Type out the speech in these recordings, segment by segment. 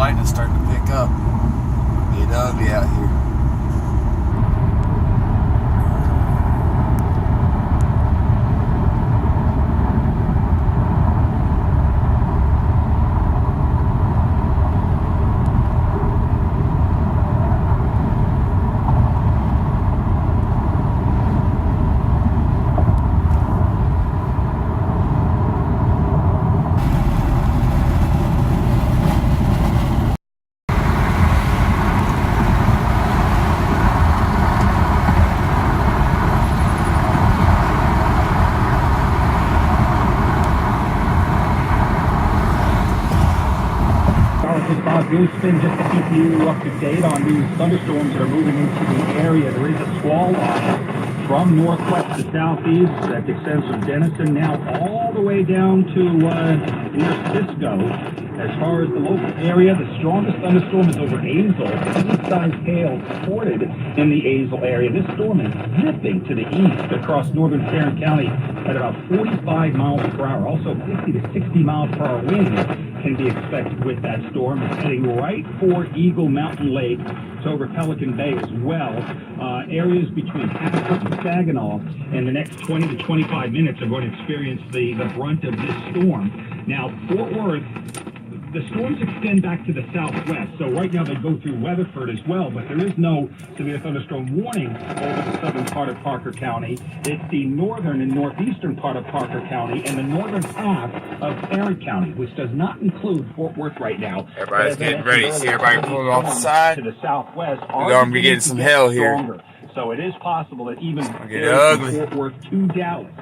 lightning's starting to pick up. Get ugly out here. Gooseman, just to keep you up to date on these thunderstorms that are moving into the area. There is a squall line from northwest to southeast that extends from Denison now all the way down to near Cisco. As far as the local area, the strongest thunderstorm is over Azle. Mid-sized hail reported in the Azle area. This storm is zipping to the east across northern Tarrant County at about 45 miles per hour. Also 50 to 60 miles per hour winds can be expected with that storm. It's heading right for Eagle Mountain Lake. It's over Pelican Bay as well. Areas between Hackett and Saginaw in the next 20 to 25 minutes are going to experience the brunt of this storm. Now, Fort Worth, the storms extend back to the southwest, so right now they go through Weatherford as well, but there is no severe thunderstorm warning over the southern part of Parker County. It's the northern and northeastern part of Parker County and the northern half of Tarrant County, which does not include Fort Worth right now. Everybody's getting ready. See everybody pulling off the side? To the southwest. We're going to be getting some hail here. Stronger. So it is possible that even ugly. Fort Worth to Dallas,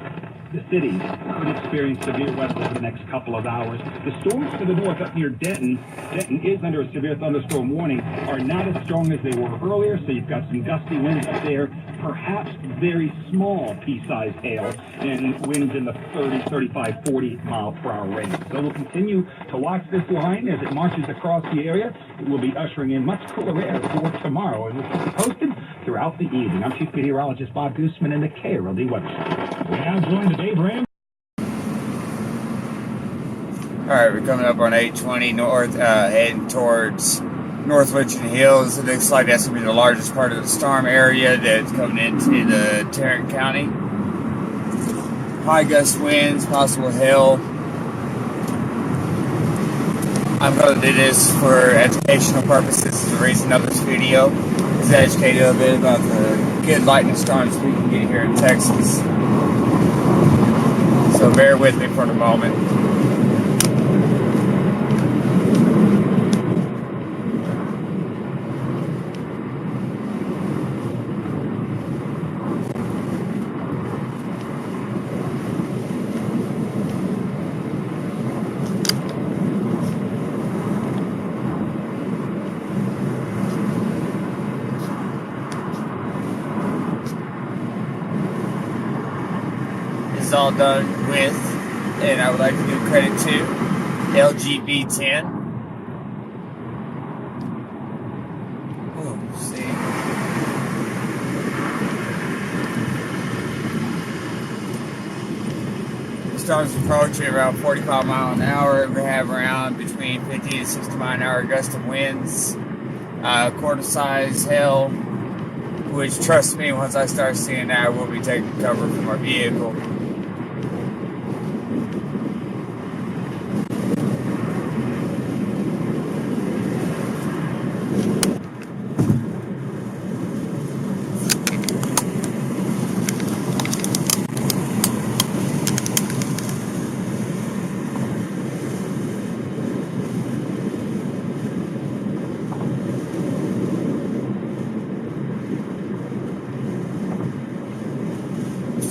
the cities could experience severe weather over the next couple of hours. The storms to the north up near Denton is under a severe thunderstorm warning, are not as strong as they were earlier, so you've got some gusty winds up there, perhaps very small pea-sized hail, and winds in the 30, 35, 40 mile per hour range. So we'll continue to watch this line as it marches across the area. It will be ushering in much cooler air for tomorrow, and we'll keep you posted throughout the evening. I'm Chief Meteorologist Bob Gooseman in the KRLD Weather Center. We're now joined today, Bram. Alright, we're coming up on 820 north, heading towards North Richland Hills. It looks like that's going to be the largest part of the storm area that's coming into the Tarrant County. High gust winds, possible hail. I'm going to do this for educational purposes. This is the reason of this video, is to educate you a bit about the good lightning storms we can get here in Texas. So bear with me for the moment. All done with, and I would like to give credit to LGB10. Oh, see. The storm's approaching around 45 miles an hour. We have around between 50 to 60 mile an hour gust of winds. Quarter size hail, which, trust me, once I start seeing that, we'll be taking cover from our vehicle.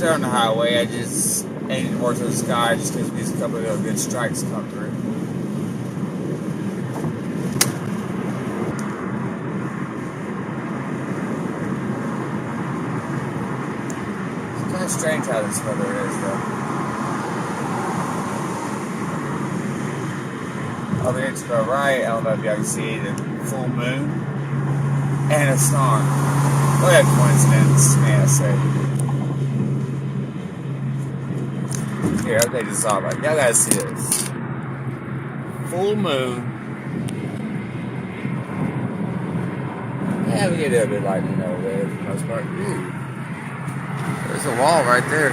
On the highway, I just aimed more to the sky just because there's a couple of good strikes come through. It's kind of strange how this weather is, though. Over here to the right, I don't know if y'all can see the full moon and a storm. What a coincidence, may I say. Here, I'll take this off. Y'all gotta see this. Full moon Yeah, we get a little bit lightning over there for the most part. Ooh. There's a wall right there.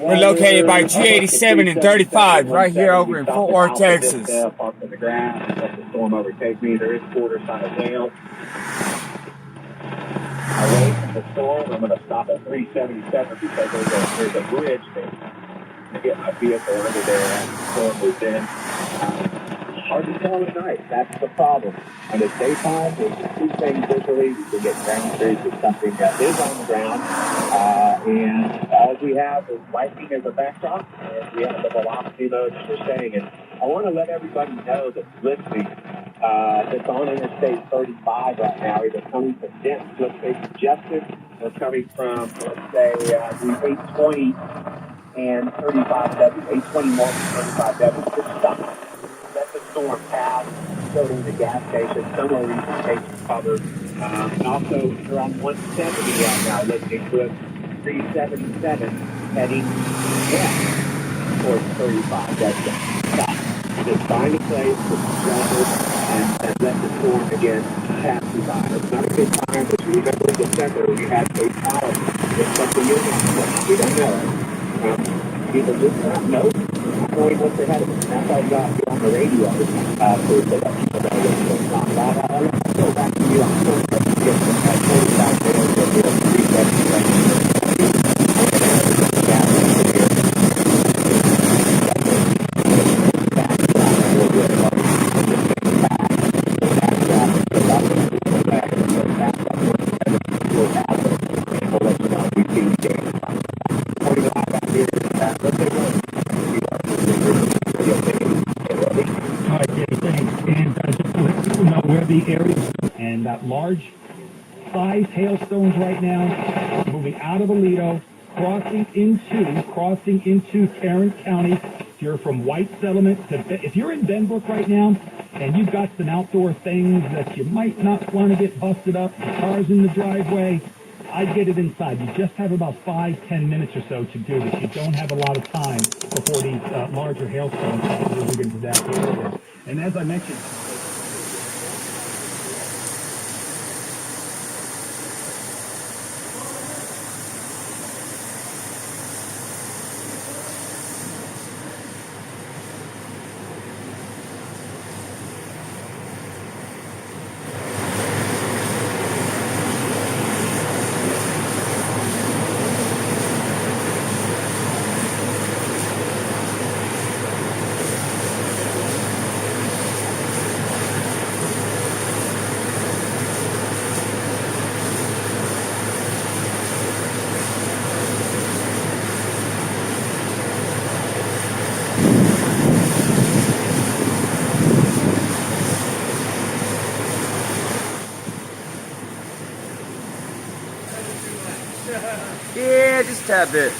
We're located by G87 and 35 right here over in Fort Worth, Texas. Parked on the ground and let the storm overtake me. There is quarter sign of hail. Away from the storm, I'm going to stop at 377 because there's a bridge to get my vehicle under there as the storm moves in. Hard to tell at night. That's the problem. When it's daytime, we can see things visually. We can get ground truth with something that is on the ground. And all we have is lightning as a backdrop. And we have the velocity load that we're saying. And I want to let everybody know that's listening that's on Interstate 35 right now, either coming from Denton, let's say congested, or coming from, let's say, the 820 and 35W, 820 north and 35W. Just stop. Let the storm pass, go to the gas station, somewhere where you can take some cover. And also, around 170 right now, listening to it, 377 heading west towards 35. That's it. Stop. Just find a place to shelter and let the storm again pass you by. It's not a good time, but you remember in December we had fatality. It's something you're not. We don't know. People just not know. Knowing what's ahead of us. That's why I got you on the radio to let people know what's going on. I'll go back to you on Twitter to get some 45 minutes of real 377. The areas and that large size hailstones right now moving out of Aledo, crossing into Tarrant County. If you're from White Settlement if you're in Benbrook right now and you've got some outdoor things that you might not want to get busted up, the cars in the driveway, I'd get it inside. You just have about 5-10 minutes or so to do this. You don't have a lot of time before these larger hailstones start moving into that area. And as I mentioned, Yeah, just a tad bit.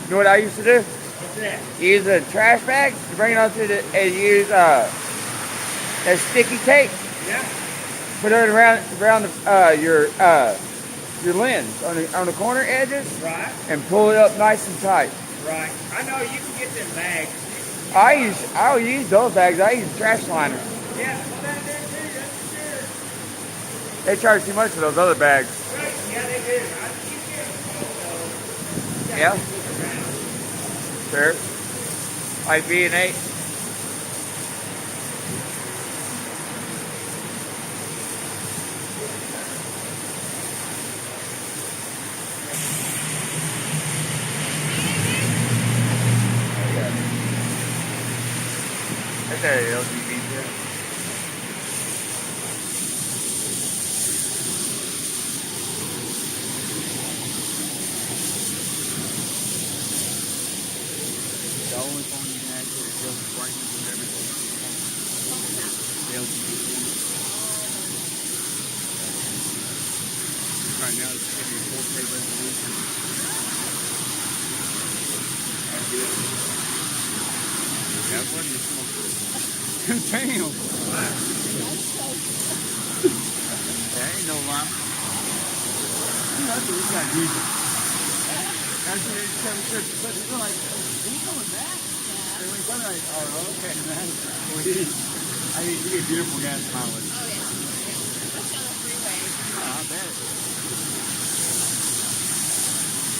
You know what I used to do? What's that? Use a trash bag to bring it onto the, and use that sticky tape. Yeah. Put it around your lens on the corner edges. Right. And pull it up nice and tight. Right. I know you can get them bags. I'll use those bags. I use trash liners. Yeah. Well, that there too. That's sure. They charge too much for those other bags. Right. Yeah, they do. I keep getting them. Yeah. Sure. Like B&H. That's that LGBT there. The only phone you can actually is just brightness and everything. The LGBT. Right now it's going to be 4K resolution. That's good. That one is damn. That ain't no lie. That's what we got to use it. That's what it's coming through. But people are like, are you going back? And we go like, oh, okay, man. I mean, you get beautiful gas mileage. Oh, yeah. Especially on the freeway. Oh, I bet.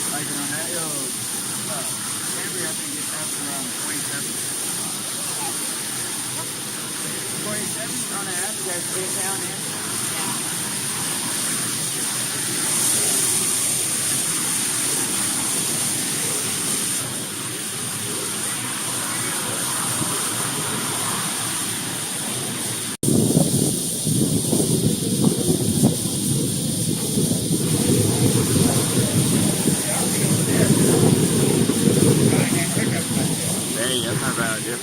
Like on that hill, Camry, I think it's up around 27. 27 on the average, that's it down there. Hey, that's not bad, yeah.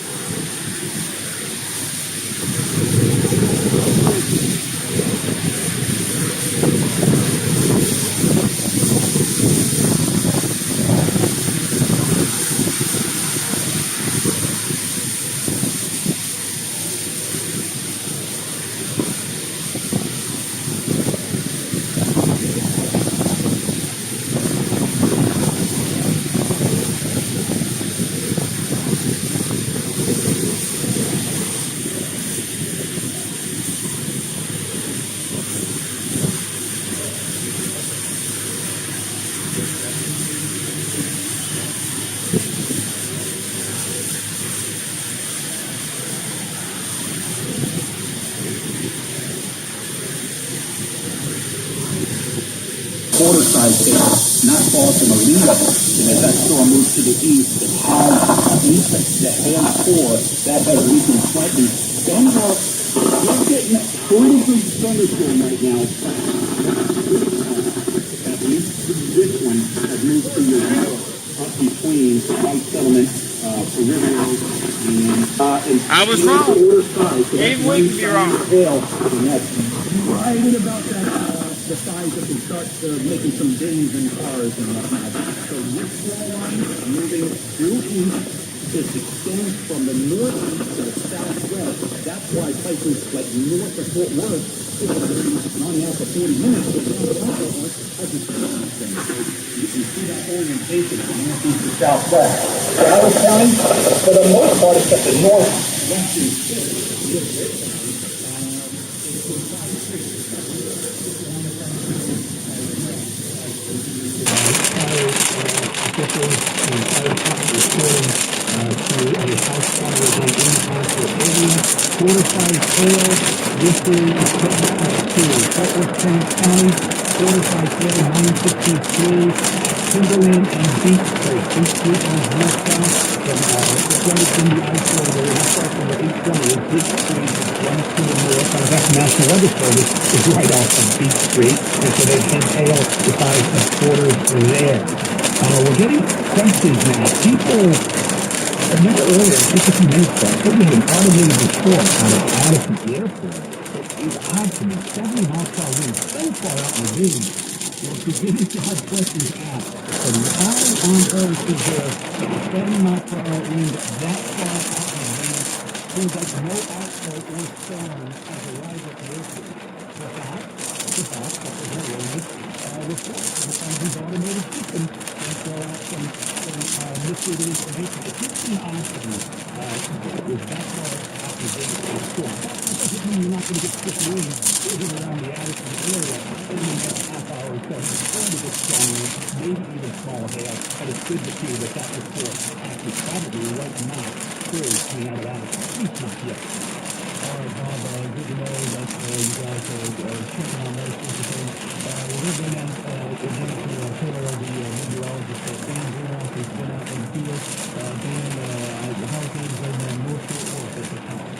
Quarter-sized hail, not far from Alito. And as that storm moves to the east, it has weakened. The hail core, that has weakened slightly. Denver, we're getting pretty good thunderstorm right now. At least this one has moved to your up between White Settlement, River and I was wrong. Even we can be wrong. Hail, and that's right at about that. The size that can start making some dings in cars and whatnot. So this flow line moving through east, it extends from the northeast to the southwest. That's why places like north of Fort Worth, it's going to be on out for 40 minutes, but down the Fort Worth, I can see these things. So you can see that orientation from northeast to southwest. Broward County, for the most part, except the northwestern tip, officials and fire department reporting to a house fire in Impact area. Quarter-sized hail. This is to Fort Worth, Tarrant County. Quarter-sized hail, 953. Timberland and Beach Street. Beach Street on northbound from from the I-4, not far from the 820 is Beach Street. Runs to the north. That's National Weather Service is right off of Beach Street. And so they've had hail the size of quarters there. We're getting questions now. People, I remember earlier, just a few minutes ago, I we had an automated report out of Addison Airport. It's odd to me, 70 miles per hour wind, so far out in the wind. We're beginning to have questions asked. So why on earth is there a 70 mile per hour wind that far out in the wind? Seems like no outflow or storm has arrived at the airport. The fact that there's no erroneous report on these automated systems. And so some misleading information. It keeps being honest with you. With that far out the wind of the storm. That doesn't mean you're not going to get stiff winds even around the Addison area in the next half hour or so. It's going to get strong winds, maybe even small hail. But it's good to see that that report actually probably was not true coming out of Addison. At least not yet. All right, Bob, good to know that you guys are checking on those sorts of things. We're going to bring in Taylor, the meteorologist, Dan Greenhouse, who's been out in the field. Dan, the hurricanes in North Fort Worth at the time.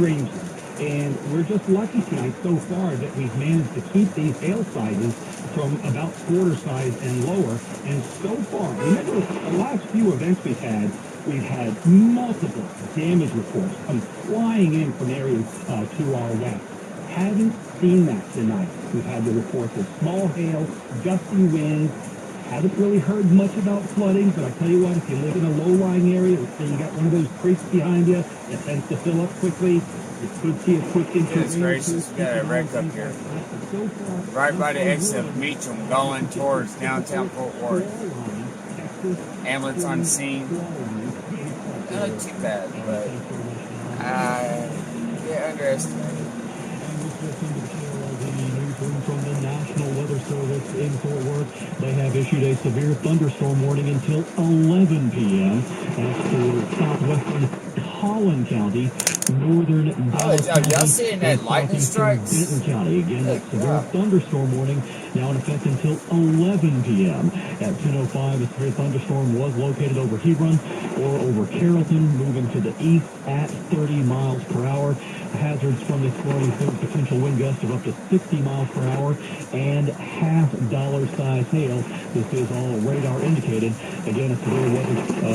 strangely. And we're just lucky tonight so far that we've managed to keep these hail sizes from about quarter size and lower. And so far, remember the last few events we've had multiple damage reports come flying in from areas to our west. Haven't seen that tonight. We've had the reports of small hail, gusty winds. Haven't really heard much about flooding, but I tell you what, if you live in a low-lying area, let's say you got one of those creeks behind you that tends to fill up quickly, you could see a quick Goodness gracious, we got a wreck up here. Right by the exit of Meacham, going towards downtown Fort Worth. Ambulance on scene. Not too bad, but yeah, underestimated. From the National Weather Service in Fort Worth, they have issued a severe thunderstorm warning until 11 p.m. That's for southwestern Collin County, northern Dallas County, y'all seeing that lightning strikes? Denton County. Again, that severe thunderstorm warning now in effect until 11 p.m. At 10:05, a severe thunderstorm was located over Hebron or over Carrollton, moving to the east at 30 miles per hour. Hazards from this storm include potential wind gusts of up to 60 miles per hour and half-dollar size hail. This is all radar indicated. Again, a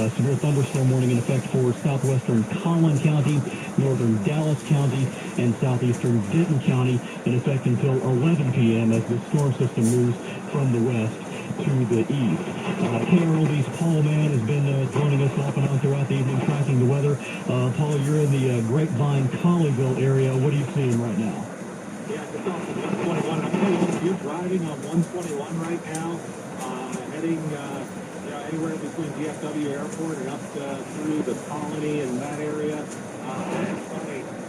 severe thunderstorm warning in effect for southwestern Collin County, northern Dallas County, and southeastern Denton County in effect until 11 p.m. as the storm system moves from the west to the east. KRLD's Paul Mann has been joining us off and on throughout the evening, tracking the weather. Paul, you're in the Grapevine, Colleyville area. What are you seeing right now? Yeah, it's off of 121. I'll tell you what, if you're driving on 121 right now, heading anywhere between DFW Airport and up through the Colony and that area,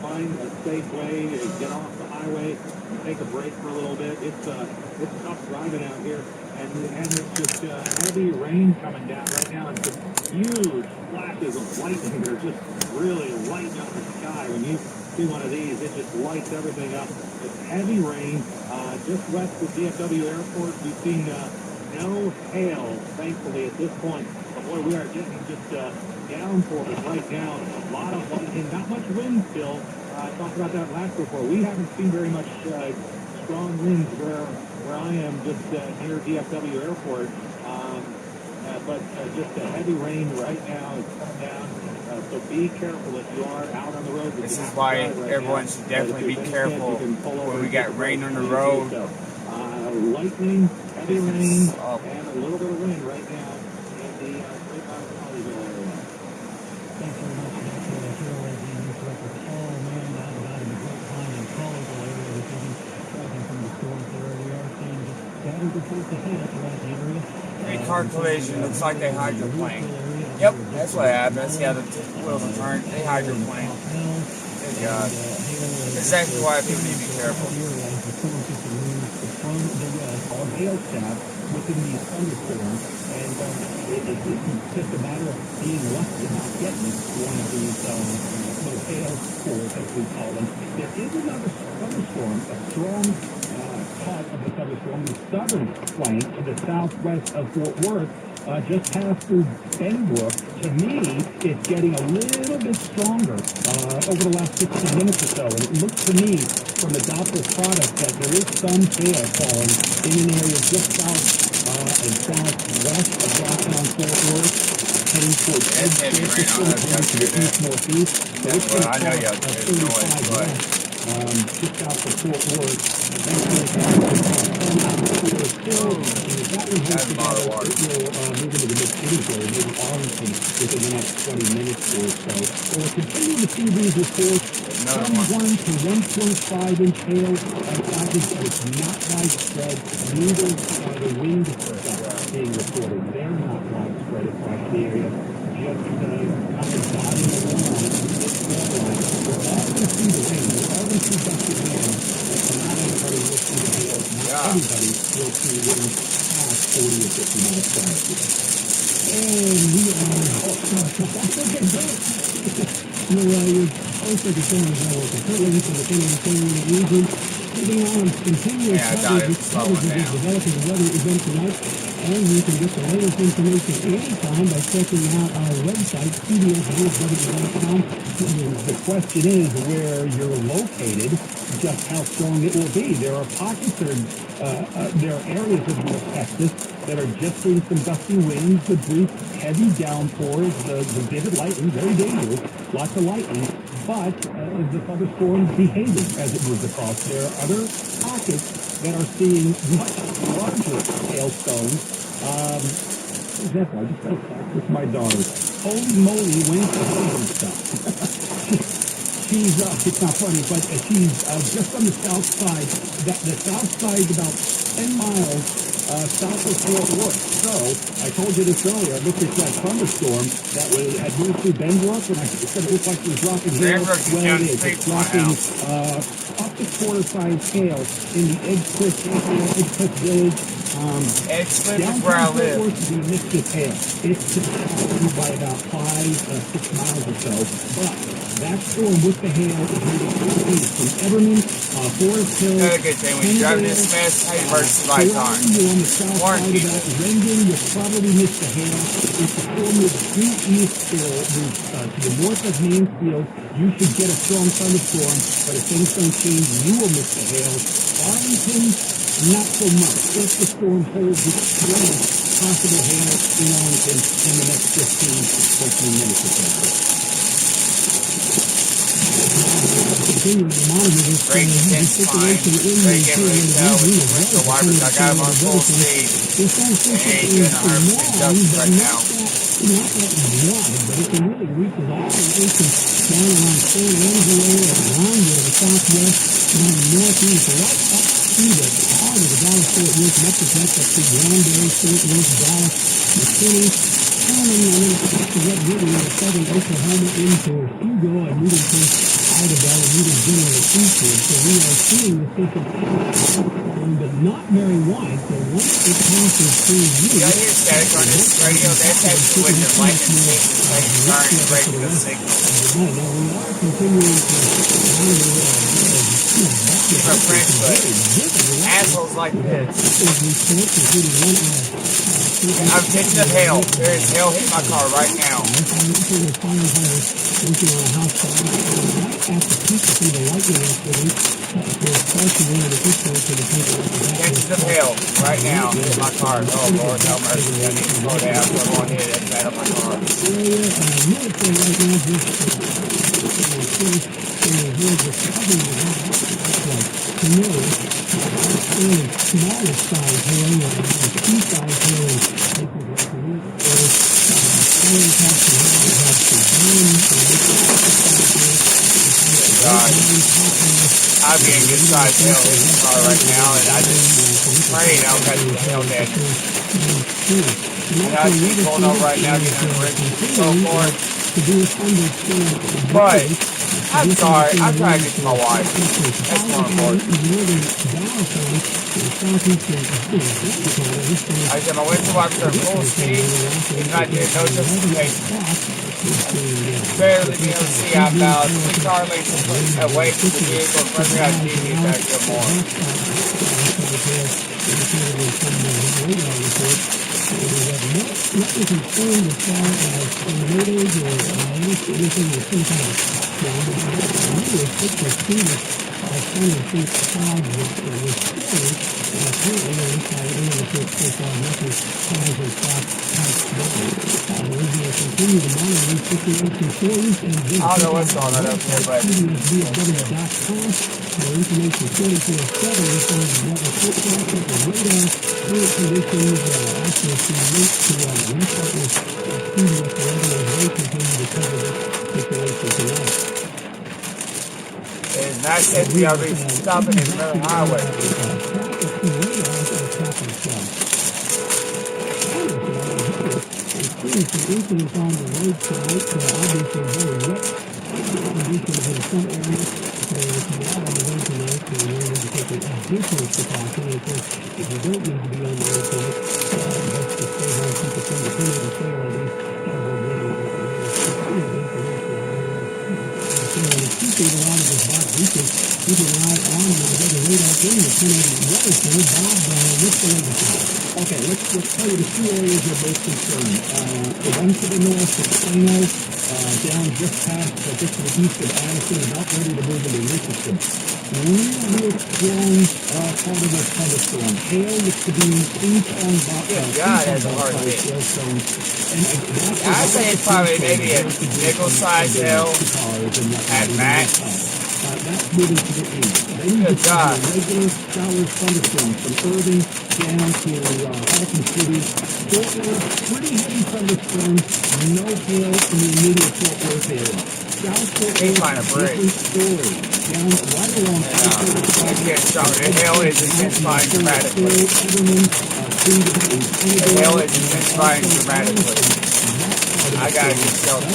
find a safe way to get off the highway and take a break for a little bit. It's tough driving out here. And it's just heavy rain coming down right now, and some huge flashes of lightning that are just really lighting up the sky. When you see one of these, it just lights everything up. It's heavy rain just west of DFW Airport. We've seen no hail, thankfully, at this point. But boy, we are getting just downpours right now. A lot of lightning, not much wind still. I talked about that last report. We haven't seen very much strong winds where I am, just near DFW Airport, but just a heavy rain right now is coming down, so be careful if you are out on the road. This is why everyone should definitely be careful when we got rain on the road. Lightning, heavy rain, and a little bit of wind right now in the Grapevine Colleyville area. Thanks very much, Director Paul Mann, out in the Grapevine and Colleyville area this evening, tracking from the storms there. We are seeing just scattered reports of hail throughout the area. Car collision, looks like they hydroplaned. Yep, that's what happened. That's the other wheels are turned. They hydroplaned. Good God. Exactly why people need to be careful. From the west, our hail staff within these thunderstorms, and it's just a matter of being lucky not getting one of these little hail cores, as we call them. There is another thunderstorm, a strong part of the thunderstorm, the southern flank to the southwest of Fort Worth, just passed through Benbrook. To me, it's getting a little bit stronger over the last 15 minutes or so. And it looks to me, from the Doppler product, that there is some hail falling in an area just south and southwest of downtown Fort Worth, heading towards to the east-northeast. So it's going to I know y'all get noise, but just south of Fort Worth. that's a lot of water. It will move into the mid-cities area, maybe Arlington, within the next 20 minutes or so. So we'll continue to see these reports. From 1 to 1.5 inch hail on average, but it's not widespread. Neither are the wind gusts being reported. They're not widespread across the area. Just kind of dotting along this shoreline. We're all going to see the rain. We're all going to see gusty wind. But not everybody will see the hail. Not everybody will see wind past 40 or 50 miles per hour. And we are... You're also the same as our completely from the Finland region. Keeping on continuous Yeah, I thought it coverage was slowing of this down. developing weather event tonight. And you can get the latest information anytime by checking out our website, cbsnewsw.com. The question is where you're located, just how strong it will be. There are pockets, there are areas of North Texas that are just seeing some gusty winds, the brief heavy downpours, the vivid lightning, very dangerous, lots of lightning. But the thunderstorm behaving as it moves across. There are other pockets that are seeing much larger hailstones. For example, I just got a text with my daughter. Holy moly, when's the husband stuff? She's, it's not funny, but she's just on the south side. The south side is about 10 miles south of Fort Worth. So, I told you this earlier, I looked at that thunderstorm that had moved through Benbrook, and I said it looked like it was dropping hail. Well, it is. It's dropping up to quarter-size hail in the Edgecliff area, Edgecliff Village. Edgecliff is where I live. We missed this hail. It's just by about 5, 6 miles or so. But that storm with the hail is moving from Everman, Forest Hill. Another good thing when you're driving this mess, hey, emergency lights on. You're on the south Warn side people. of that. Rendon, you'll probably miss the hail. If the storm moves due east to the north of Mansfield, you should get a strong thunderstorm. But if things don't change, you will miss the hail. Arlington, not so much. If the storm holds its strength, possible hail in Arlington in the next 15 to 20 minutes or so. Continuing to monitor this Great intense fine. Great getting ready to tell with the windshield wipers. I got them on full speed. It's not It ain't gonna hurt me just right now. not that wide, but it can really reach all the way from down around Fort Lauderdale or around to the southwest and the northeast, right up to the heart of the Dallas-Fort Worth Metroplex, up to Glendale, Fort Worth, Dallas, McKinney, turning and then across the Red River into southern Oklahoma into Hugo and moving to Idabel and moving generally eastward. So we are seeing the system but not very wide. So once it passes through You got hear static on this radio? That's actually when the lightning signal is like starting to break the signal. no, we are continuing to monitor My French, but assholes like this. I'm catching up hail. There is hail hitting my car right now. Catching up hail right now in my car. Oh Lord, have mercy. I need to slow down. I'm going to hit that bad on my car. Smallest size hail, two size hail, God, I'm getting good size hail in the car right now, and I just pray I don't catch the hail damage. And I keep pulling over right now, getting a wrist and so forth. But I'm sorry, I'm trying to get to my wife. That's more important. I said my windshield wipers are full speed. He's not doing no justification. Barely be able to see out about 3 car lengths away from the vehicle in front of me. I see you back here more. I don't know what's going on up there, but it's not said we are stopping at another highway. Incidents on the road tonight, obviously very wet conditions in some areas. So if you're out on the road tonight, you need to take additional precaution. Of course, if you don't need to be on the road tonight, best to stay home, keep it independent, and stay on these keeping a lot of this hot weekend, keep an eye on the weather radar in the 1080 Weather Center. Bob, what's the latest? Okay, let's tell you the two areas of most concern. The one to the north of Plano, down just past, just to the east of Addison, about ready to move into Richardson. Real strong part of the thunderstorm. Hail looks to be inch-on God, that's a hard hit. hailstones. And I'd say it's probably maybe a nickel-sized hail at max. That's moving to the east. Then you Good get God. regular showers, thunderstorms from Irving down to Halton City. Fort Worth, pretty heavy thunderstorms, no hail in the immediate Fort Worth area. South Fort Can't Worth, find a break. different story. Down right along It's getting stronger. The hail is intensifying dramatically. The hail is intensifying dramatically. I gotta get shelter.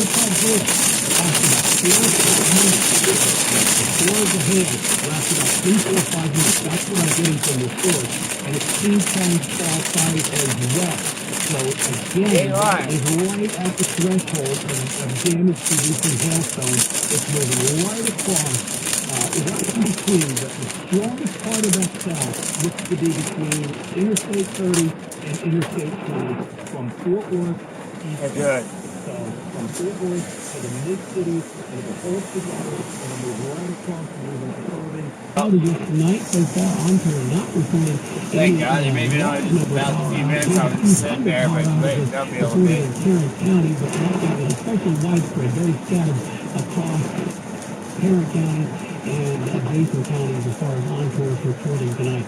Before the hail lasts about 3, 4, 5 minutes. That's what I'm getting from the source. And it's 3 times fall size as well. So again, it's right at the threshold of damage producing hailstones. It's moving right across, right in between. The strongest part of that cell looks to be between Interstate 30 and Interstate 20 from Fort Worth east. They're good. So from Fort Worth to the mid-cities and the whole together and move right across and move into Irving. Outages tonight so far on to not reporting. Thank God, you maybe not about a few minutes I was sitting there, but they'll be able to be. In Tarrant County, but not especially widespread, very scattered across Tarrant County and adjacent counties as far as Encore's reporting tonight.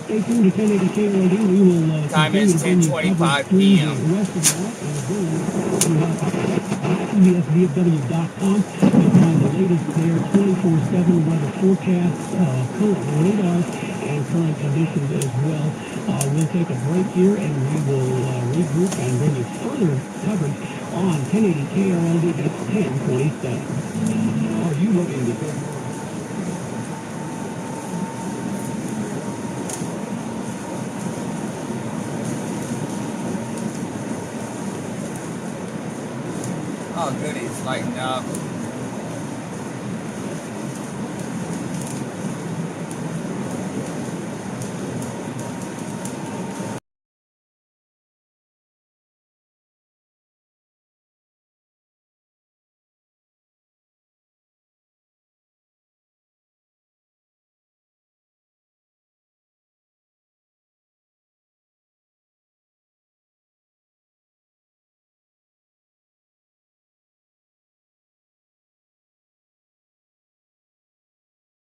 Stay tuned to 1080 KRLD. We will Time is 10:25 p.m. The rest of that is CBSVFW.com. You'll find the latest there, 24/7 weather forecasts, current radar, and current conditions as well. We'll take a break here and we will regroup and bring you further coverage on 1080 KRLD at 1027. Are you looking to get more? Oh, goodies, lighten up.